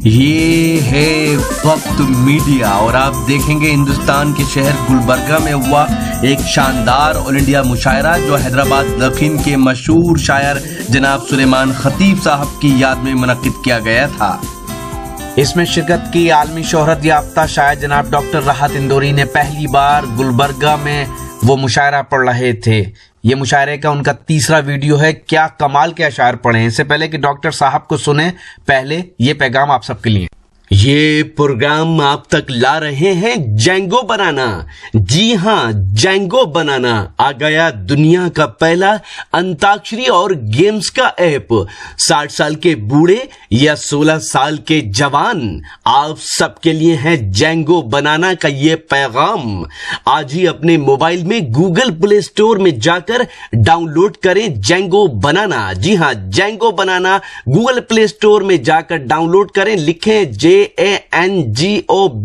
یہ ہے وقت میڈیا اور آپ دیکھیں گے ہندوستان کے شہر گلبرگہ میں ہوا ایک شاندار آل انڈیا مشاعرہ جو حیدرآباد دکن کے مشہور شاعر جناب سلیمان خطیب صاحب کی یاد میں منعقد کیا گیا تھا۔ اس میں شرکت کی عالمی شہرت یافتہ شاعر جناب ڈاکٹر راحت اندوری نے پہلی بار گلبرگہ میں وہ مشاعرہ پڑھ رہے تھے۔ یہ مشاعرے کا ان کا تیسرا ویڈیو ہے۔ کیا کمال کے اشعار پڑھیں۔ اس سے پہلے کہ ڈاکٹر صاحب کو سنیں، پہلے یہ پیغام آپ سب کے لیے۔ یہ پروگرام آپ تک لا رہے ہیں جینگو بنانا۔ جی ہاں، جینگو بنانا آ گیا دنیا کا پہلا انتاکشری اور گیمز کا ایپ۔ 60 سال کے بوڑھے یا 16 سال کے جوان، آپ سب کے لیے ہے جینگو بنانا کا یہ پیغام۔ آج ہی اپنے موبائل میں گوگل پلے اسٹور میں جا کر ڈاؤن لوڈ کریں جینگو بنانا۔ جی ہاں، جینگو بنانا گوگل پلے اسٹور میں جا کر ڈاؤن لوڈ کریں، لکھیں JANGOBANANA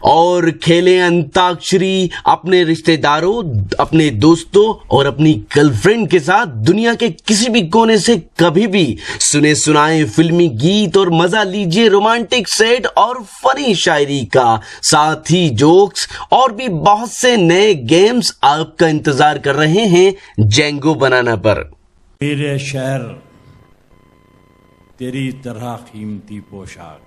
اور کھیلیں انتاکشری اپنے رشتہ داروں، اپنے دوستوں اور اپنی گرل فرینڈ کے ساتھ دنیا کے کسی بھی کونے سے کبھی بھی۔ سنیں سنائیں فلمی گیت اور مزہ لیجئے رومانٹک سیٹ اور فنی شاعری کا، ساتھ ہی جوکس اور بھی بہت سے نئے گیمز آپ کا انتظار کر رہے ہیں جینگو بنانا پر۔ میرے شہر تیری طرح قیمتی پوشاک،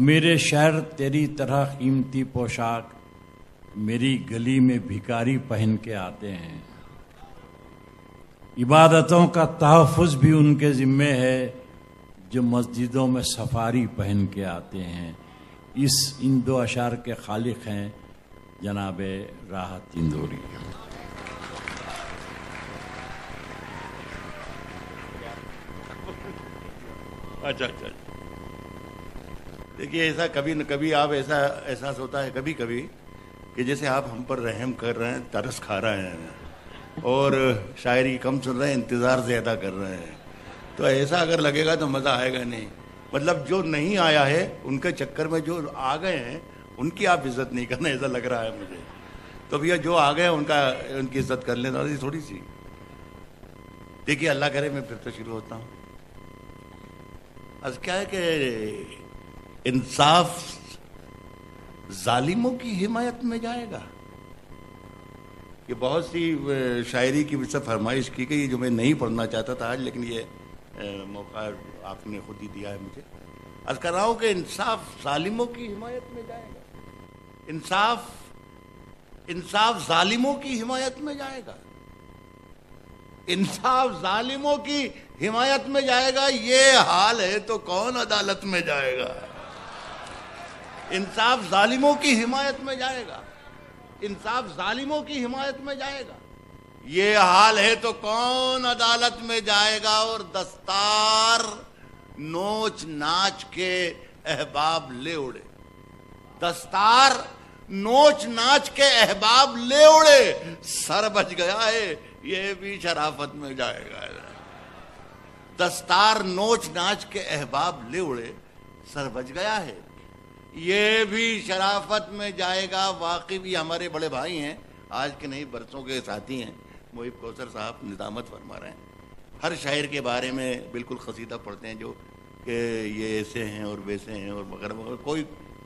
میرے شہر تیری طرح قیمتی پوشاک میری گلی میں بھکاری پہن کے آتے ہیں۔ عبادتوں کا تحفظ بھی ان کے ذمے ہے جو مسجدوں میں سفاری پہن کے آتے ہیں۔ ان دو اشعار کے خالق ہیں جناب راحت اندوری۔ اچھا دیکھیے، ایسا کبھی نہ کبھی آپ ایسا احساس ہوتا ہے کبھی کبھی کہ جیسے آپ ہم پر رحم کر رہے ہیں، ترس کھا رہے ہیں اور شاعری کم سن رہے ہیں، انتظار زیادہ کر رہے ہیں، تو ایسا اگر لگے گا تو مزہ آئے گا نہیں۔ مطلب جو نہیں آیا ہے ان کے چکر میں جو آ گئے ہیں ان کی آپ عزت نہیں کرنا، ایسا لگ رہا ہے مجھے۔ تو بھیا جو آ گئے ان کی عزت کر لینا تھوڑی سی۔ دیکھیے، اللہ کرے میں پھر تو شروع ہوتا ہوں۔ کیا ہے کہ انصاف ظالموں کی حمایت میں جائے گا۔ یہ بہت سی شاعری کی وجہ سے فرمائش کی گئی جو میں نہیں پڑھنا چاہتا تھا آج، لیکن یہ موقع آپ نے خود ہی دیا ہے مجھے۔ عرض کر رہا ہوں کہ انصاف ظالموں کی حمایت میں جائے گا، انصاف ظالموں کی حمایت میں جائے گا، انصاف ظالموں کی حمایت میں جائے گا۔ یہ حال ہے تو کون عدالت میں جائے گا؟ انصاف ظالموں کی حمایت میں جائے گا، انصاف ظالموں کی حمایت میں جائے گا۔ یہ حال ہے تو کون عدالت میں جائے گا؟ اور دستار نوچ ناچ کے احباب لے اڑے، دستار نوچ ناچ کے احباب لے اڑے، سر بچ گیا ہے یہ بھی شرافت میں جائے گا۔ دستار نوچ ناچ کے احباب لے اڑے، سر بچ گیا ہے یہ بھی شرافت میں جائے گا۔ واقعی بھی ہمارے بڑے بھائی ہیں، آج کے نہیں برسوں کے ساتھی ہیں، محب کوثر صاحب ندامت فرما رہے ہیں۔ ہر شاعر کے بارے میں بالکل قصیدہ پڑھتے ہیں جو کہ یہ ایسے ہیں اور ویسے ہیں اور وغیرہ وغیرہ۔ کوئی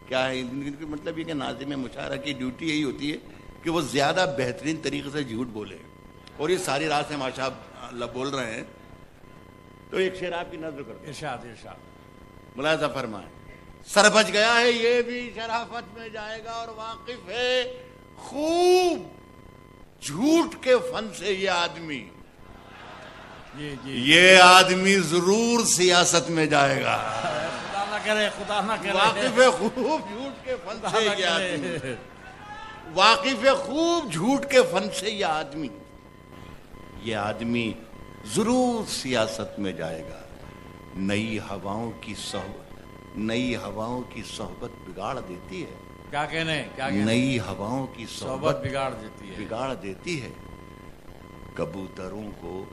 کیا ہے مطلب یہ کہ ناظم مشاعرہ کی ڈیوٹی یہی ہوتی ہے کہ وہ زیادہ بہترین طریقے سے جھوٹ بولے، اور یہ ساری رات سے ماشاء اللہ بول رہے ہیں۔ تو ایک شعر آپ کی نظر کرتے ہیں، ارشاد ملاحظہ فرمائیں۔ سر بچ گیا ہے یہ بھی شرافت میں جائے گا، اور واقف ہے خوب جھوٹ کے فن سے یہ آدمی، یہ آدمی ضرور سیاست میں جائے گا۔ خدا نہ کرے۔ واقف ہے خوب جھوٹ کے فن سے یہ آدمی، واقف ہے خوب جھوٹ کے فن سے یہ آدمی ضرور سیاست میں جائے گا۔ نئی ہواؤں کی صحبت بگاڑ دیتی ہے۔ کیا کہنے؟ نئی ہواؤں کی صحبت بگاڑ دیتی ہے، کبوتروں کو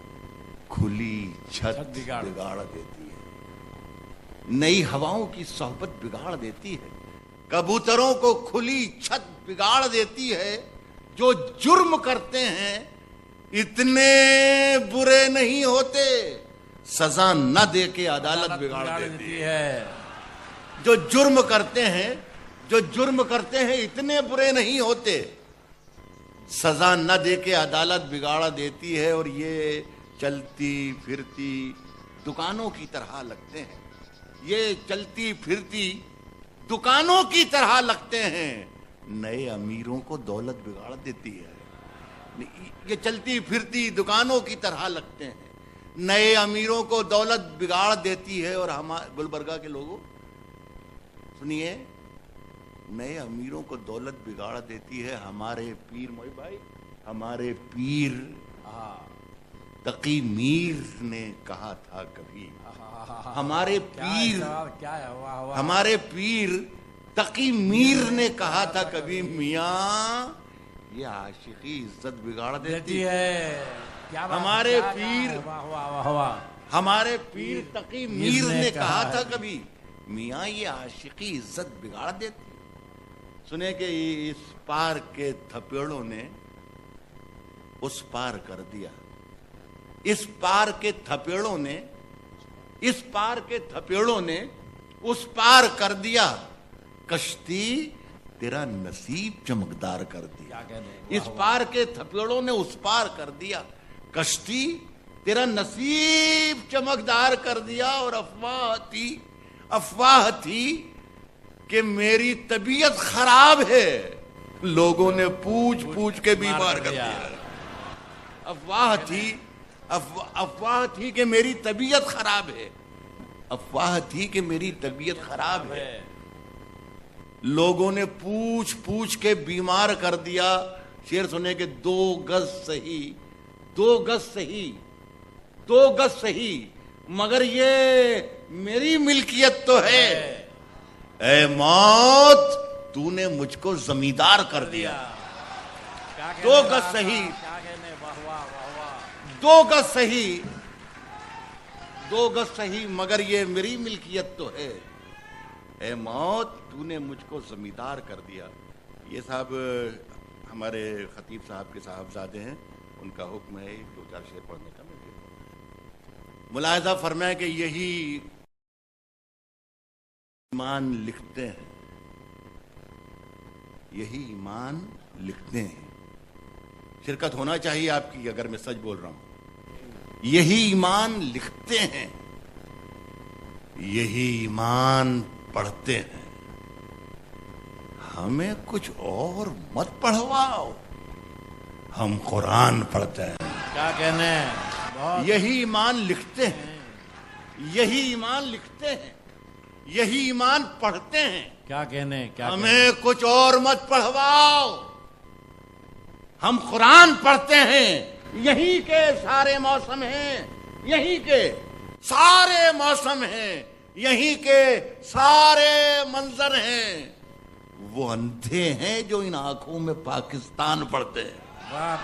کھلی چھت بگاڑ دیتی ہے۔ نئی ہواؤں کی صحبت بگاڑ دیتی ہے، کبوتروں کو کھلی چھت بگاڑ دیتی ہے۔ جو جرم کرتے ہیں اتنے برے نہیں ہوتے، سزا نہ دے کے عدالت بگاڑ دیتی ہے. جو جرم کرتے ہیں اتنے برے نہیں ہوتے. سزا نہ دے کے عدالت بگاڑ دیتی ہے اور یہ چلتی پھرتی دکانوں کی طرح لگتے ہیں. یہ چلتی پھرتی دکانوں کی طرح لگتے ہیں. نئے امیروں کو دولت بگاڑ دیتی ہے. یہ چلتی پھرتی دکانوں کی طرح لگتے ہیں. نئے امیروں کو دولت بگاڑ دیتی ہے. اور ہمارے گلبرگہ کے لوگوں سنیے, نئے امیروں کو دولت بگاڑ دیتی ہے. ہمارے پیر موئی بھائی, ہمارے پیر تقی میر نے کہا تھا کبھی, ہمارے پیر تقی میر نے کہا تھا کبھی, میاں یہ عاشقی عزت بگاڑ دیتی ہے. ہمارے پیر تقی میر نے کہا تھا کبھی, میاں یہ عاشقی عزت بگاڑ دیتی. سنے کہ اس پار کے تھپیڑوں نے اس پار کر دیا. اس پار کے تھپیڑوں نے اس پار کر دیا. کشتی تیرا نصیب چمکدار کر دیا. اس پار کے تھپیڑوں نے اس پار کر دیا. کشتی تیرا نصیب چمکدار کر دیا. اور افواہ تھی کہ میری طبیعت خراب ہے, لوگوں نے پوچھ کے بیمار کر دیا. افواہ تھی کہ میری طبیعت خراب ہے. افواہ تھی کہ میری طبیعت خراب ہے, لوگوں نے پوچھ کے بیمار کر دیا. شعر سنے کہ 2 گز صحیح مگر یہ میری ملکیت تو ہے. اے موت تو نے مجھ کو زمیندار کر دیا. 2 گز صحیح, 2 گز صحیح مگر یہ میری ملکیت تو ہے. اے موت تو نے مجھ کو زمیندار کر دیا. یہ صاحب ہمارے خطیب صاحب کے صاحبزادے ہیں, ان کا حکم ہے 2-4 شعر پڑھنے کا. ملاحظہ فرمائیں کہ یہی ایمان لکھتے ہیں, یہی ایمان لکھتے ہیں. شرکت ہونا چاہیے آپ کی اگر میں سچ بول رہا ہوں. یہی ایمان لکھتے ہیں, یہی ایمان پڑھتے ہیں. ہمیں کچھ اور مت پڑھواؤ, ہم قرآن پڑھتے ہیں. کیا کہنے, یہی ایمان لکھتے ہیں, یہی ایمان لکھتے ہیں, یہی ایمان پڑھتے ہیں. کیا کہنے, ہمیں کچھ اور مت پڑھواؤ, ہم قرآن پڑھتے ہیں. یہی کے سارے موسم ہیں, یہی کے سارے موسم ہیں, یہی کے سارے منظر ہیں. وہ اندھے ہیں جو ان آنکھوں میں پاکستان پڑھتے ہیں.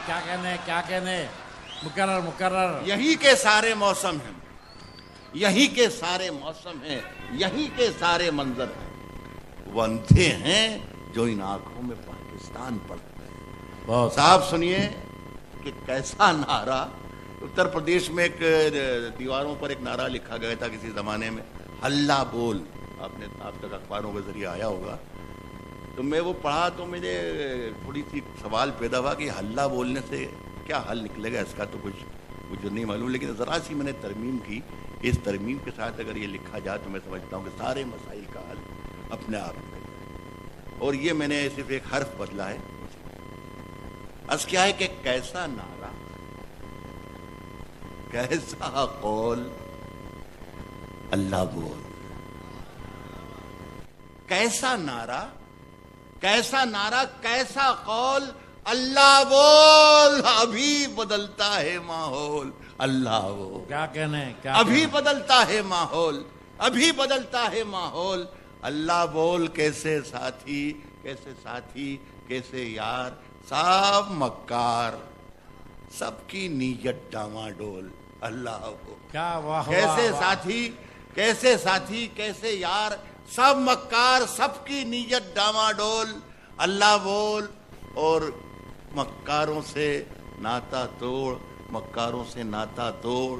کیا کہنے, مقرر. یہی کے سارے موسم ہیں, یہی کے سارے موسم ہیں, یہی کے سارے منظر ہیں. وہ اندھے ہیں جو ان آنکھوں میں پاکستان پڑھتے ہیں. صاحب سنیے کہ کیسا نعرہ. اتر پردیش میں ایک دیواروں پر ایک نعرہ لکھا گیا تھا کسی زمانے میں, ہلا بول. آپ تک اخباروں کے ذریعے آیا ہوگا. تو میں وہ پڑھا تو مجھے تھوڑی سی سوال پیدا ہوا کہ ہلا بولنے سے کیا حل نکلے گا. اس کا تو کچھ مجھے نہیں معلوم, لیکن ذرا سی میں نے ترمیم کی. اس ترمیم کے ساتھ اگر یہ لکھا جائے تو میں سمجھتا ہوں کہ سارے مسائل کا حل اپنے آپ میں. اور یہ میں نے صرف ایک حرف بدلا ہے. از کیا ہے کہ کیسا نعرہ, کیسا قول, اللہ بول. کیسا نعرہ, کیسا نعرہ, کیسا قول, اللہ بول. ابھی بدلتا ہے ماحول, اللہ بول. کیا کہنے, ابھی بدلتا ہے ماحول, ابھی بدلتا ہے ماحول. اللہ بول. کیسے ساتھی, کیسے ساتھی, کیسے یار, سب مکار, سب کی نیت ڈاما ڈول. اللہ بول. کیسے ساتھی, کیسے ساتھی, کیسے یار, سب مکار, سب کی نیت ڈاما ڈول. اللہ بول. اور مکاروں سے ناتا توڑ, مکاروں سے ناتا توڑ.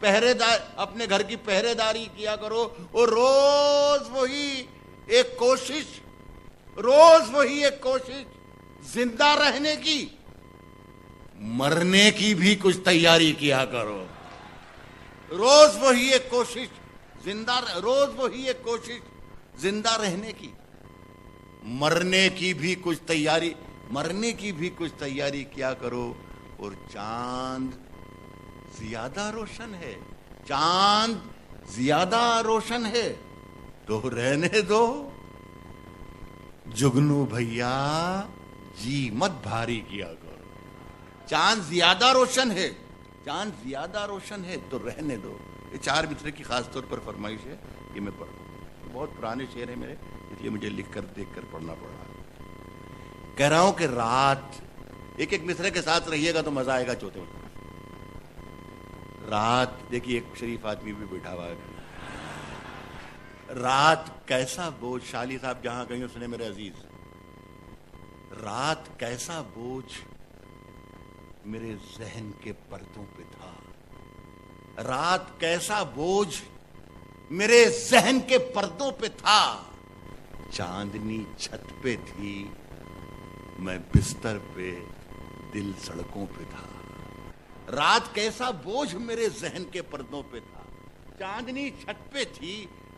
پہرے دار اپنے گھر کی پہرے داری کیا کرو، اور روز وہی ایک کوشش، روز وہی ایک کوشش زندہ رہنے کی، مرنے کی بھی کچھ تیاری کیا کرو۔ روز وہی ایک کوشش روز وہی ایک کوشش زندہ رہنے کی، مرنے کی بھی کچھ تیاری کیا کرو۔ اور چاند زیادہ روشن ہے، چاند زیادہ روشن ہے تو رہنے دو، جگنو بھیا جی مت بھاری کیا کرو۔ چاند زیادہ روشن ہے، چاند زیادہ روشن ہے تو رہنے دو۔ یہ چار متر کی خاص طور پر فرمائش ہے، یہ میں پڑھ رہا ہوں، بہت پرانے شعر ہیں میرے، اس لیے مجھے لکھ کر دیکھ کر پڑھنا پڑ رہا ہے۔ کہہ رہا ہوں کہ رات، ایک ایک مصرے کے ساتھ رہیے گا تو مزہ آئے گا چوتھے مصرے۔ رات، دیکھیے ایک شریف آدمی بھی بیٹھا ہوا ہے۔ رات کیسا بوجھ، شالی صاحب جہاں کہیں سنے میرے عزیز، رات کیسا بوجھ میرے ذہن کے پردوں پہ تھا، رات کیسا بوجھ میرے ذہن کے پردوں پہ تھا، چاندنی چھت پہ تھی، میں بستر پہ، دل سڑکوں پہ تھا۔ رات کیسا بوجھ میرے ذہن کے پردوں پہ تھا، چاندنی چھت پہ تھی،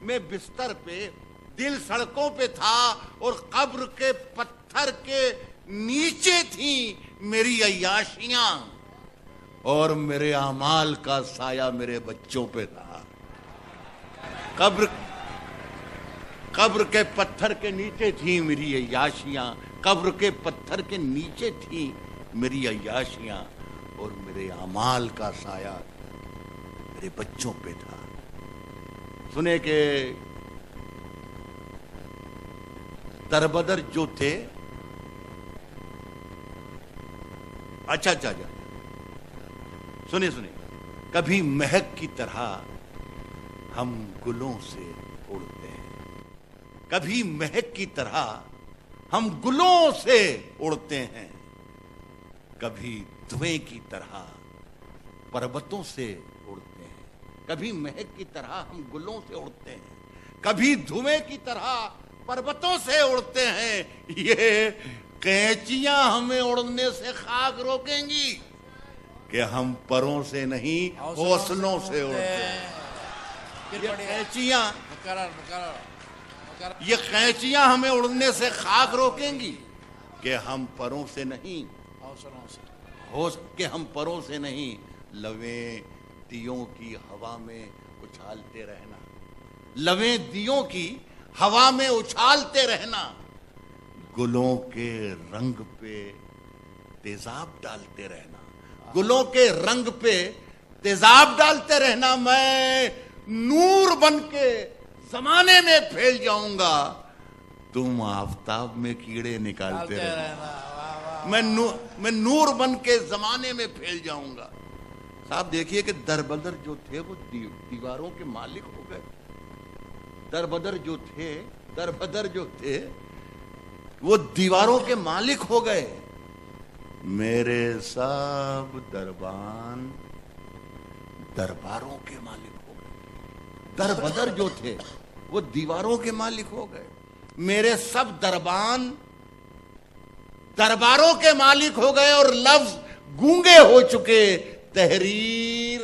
میں بستر پہ، دل سڑکوں پہ تھا، اور قبر کے پتھر کے نیچے تھیں میری عیاشیاں، اور میرے اعمال کا سایہ میرے بچوں پہ تھا۔ قبر کے پتھر کے نیچے تھیں میری عیاشیاں، قبر کے پتھر کے نیچے تھیں میری عیاشیاں، اور میرے اعمال کا سایہ میرے بچوں پہ تھا۔ سنے کہ دربدر جو تھے، اچھا سنے کبھی مہک کی طرح ہم گلوں سے اڑتے ہیں، کبھی مہک کی طرح ہم گلوں سے اڑتے ہیں، کبھی دھویں کی طرح پربتوں سے اڑتے ہیں، کبھی مہک کی طرح ہم گلوں سے اڑتے ہیں، کبھی دھویں کی طرح پربتوں سے اڑتے ہیں۔ یہ قینچیاں ہمیں اڑنے سے خاک روکیں گی کہ ہم پروں سے نہیں حوصلوں سے اڑتے ہیں۔ یہ قینچیاں ہمیں اڑنے سے خاک روکیں گی کہ ہم پروں سے نہیں کہ ہم پروں سے نہیں، لویں دیوں کی ہوا میں اچھالتے رہنا، لویں دیوں کی ہوا میں اچھالتے رہنا، گلوں کے رنگ پہ تیزاب ڈالتے رہنا، گلوں کے رنگ پہ تیزاب ڈالتے رہنا، میں نور بن کے زمانے میں پھیل جاؤں گا، تم آفتاب میں کیڑے نکالتے رہنا، میں نور بن کے زمانے میں پھیل جاؤں گا۔ صاحب دیکھیے کہ دربدر جو تھے وہ دیواروں کے مالک ہو گئے، دربدر جو تھے وہ دیواروں کے مالک ہو گئے، میرے سب دربان درباروں کے مالک ہو گئے، دربدر جو تھے وہ دیواروں کے مالک ہو گئے، میرے سب دربان درباروں کے مالک ہو گئے، اور لفظ گونگے ہو چکے، تحریر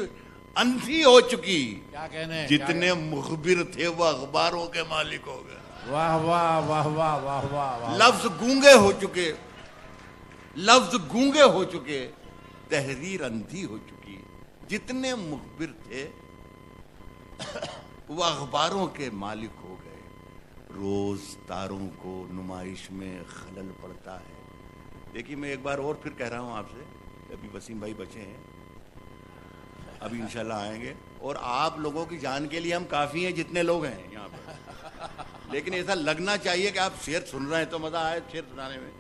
اندھی ہو چکی، کیا کہنے، جتنے مخبر تھے وہ اخباروں کے مالک ہو گئے۔ واہ واہ واہ واہ واہ واہ، لفظ گونگے ہو چکے، تحریر اندھی ہو چکی، جتنے مخبر تھے وہ اخباروں کے مالک ہو گئے۔ روز تاروں کو نمائش میں خلل پڑتا ہے۔ دیکھیے میں ایک بار اور پھر کہہ رہا ہوں آپ سے، ابھی وسیم بھائی بچے ہیں، ابھی انشاءاللہ آئیں گے، اور آپ لوگوں کی جان کے لیے ہم کافی ہیں جتنے لوگ ہیں یہاں پر، لیکن ایسا لگنا چاہیے کہ آپ شعر سن رہے ہیں تو مزہ آئے شعر سنانے میں،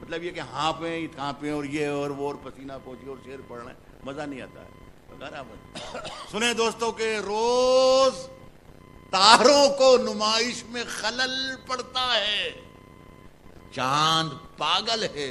مطلب یہ کہ ہاں پہ کہاں پہ اور یہ اور وہ اور پسینہ پوچھی اور شعر پڑھ رہے ہیں، مزہ نہیں آتا ہے۔ سنیں دوستوں کہ روز تاروں کو نمائش میں خلل پڑتا ہے، چاند پاگل ہے،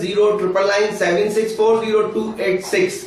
09997640286।